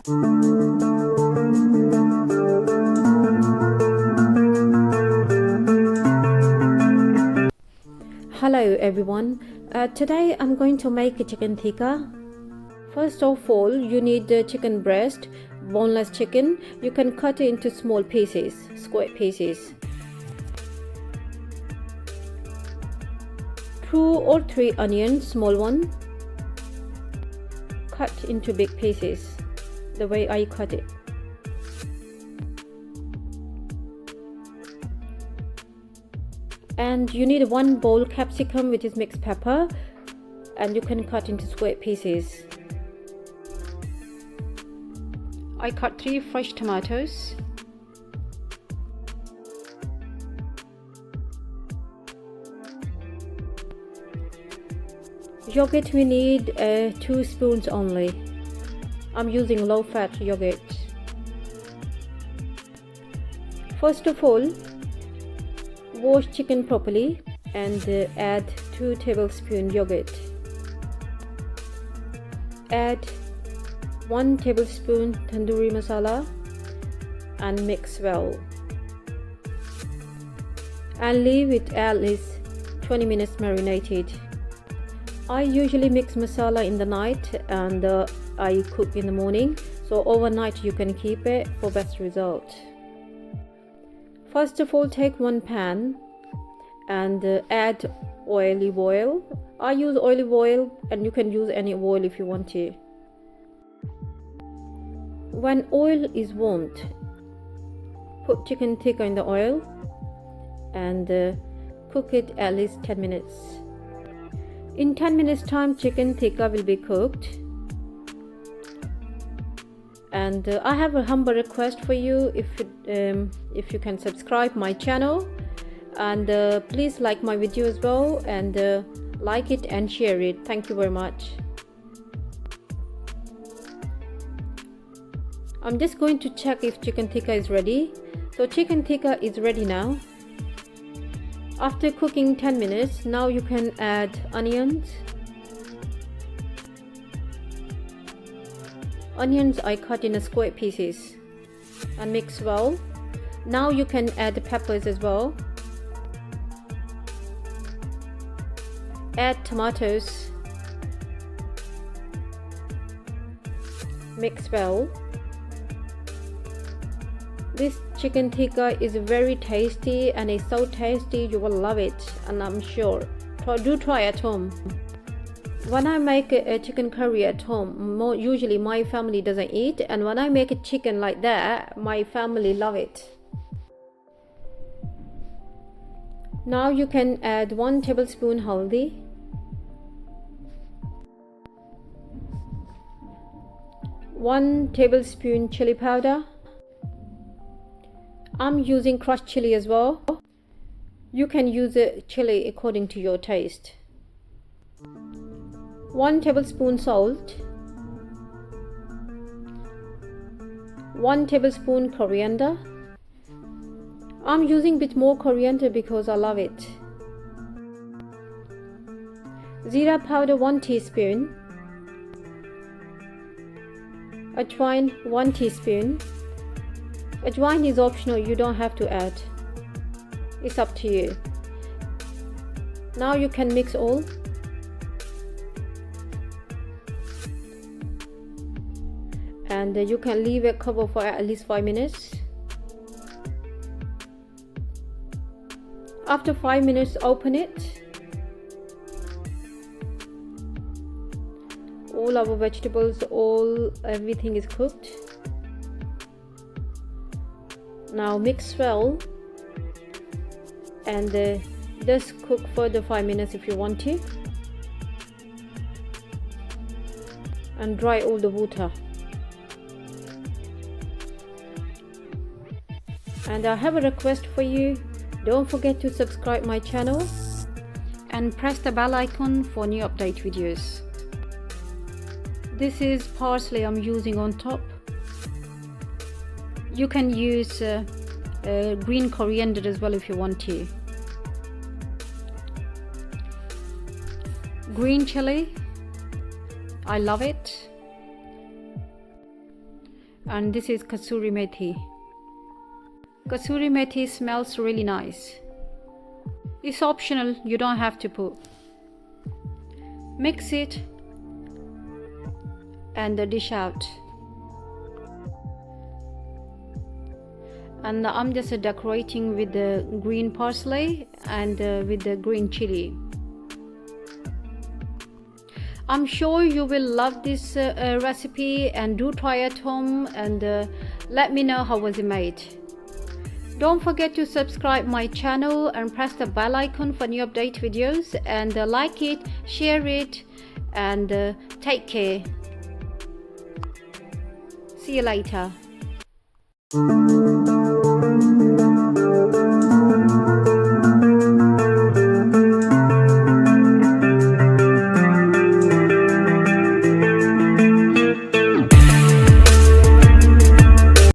Hello everyone, today I'm going to make a chicken tikka. First of all, you need the chicken breast, boneless chicken. You can cut it into small pieces, square pieces. 2 or 3 onions, small one, cut into big pieces, the way I cut it. And you need 1 bowl capsicum, which is mixed pepper, and you can cut into square pieces. I cut 3 fresh tomatoes. Yogurt we need 2 spoons only. I'm using low fat yogurt. First of all, wash chicken properly and add 2 tablespoons yogurt. Add 1 tablespoon tandoori masala and mix well. And leave it at least 20 minutes marinated. I usually mix masala in the night and I cook in the morning, so overnight you can keep it for best result. First of all, take 1 pan and add olive oil. I use olive oil and you can use any oil if you want to. When oil is warmed, put chicken tikka in the oil and cook it at least 10 minutes. In 10 minutes time, chicken tikka will be cooked. And I have a humble request for you, if you can subscribe my channel, and please like my video as well, and like it and share it. Thank you very much. I'm just going to check if chicken tikka is ready. So chicken tikka is ready now. After cooking 10 minutes, now you can add onions. Onions I cut in square pieces and mix well. Now you can add the peppers as well. Add tomatoes. Mix well. This chicken tikka is very tasty and it's so tasty, you will love it, and I'm sure. Do try at home. When I make a chicken curry at home, usually my family doesn't eat, and when I make a chicken like that, my family love it. Now you can add 1 tablespoon haldi, 1 tablespoon chili powder. I'm using crushed chili as well. You can use chili according to your taste. 1 tablespoon salt, 1 tablespoon coriander. I'm using a bit more coriander because I love it. Zeera powder 1 teaspoon. Ajwain 1 teaspoon. Ajwain is optional, you don't have to add. It's up to you. Now you can mix all. And you can leave it covered for at least 5 minutes. After 5 minutes, open it. All our vegetables, everything is cooked. Now mix well and just cook for the 5 minutes if you want to, and dry all the water. And I have a request for you. Don't forget to subscribe my channel and press the bell icon for new update videos. This is parsley I'm using on top. You can use green coriander as well if you want to. Green chili, I love it. And this is Qasoori methi. Qasoori methi smells really nice. It's optional, you don't have to put. Mix it and dish out. And I'm just decorating with the green parsley and with the green chili. I'm sure you will love this recipe, and do try at home, and let me know how was it made. Don't forget to subscribe my channel and press the bell icon for new update videos, and like it, share it, and take care. See you later.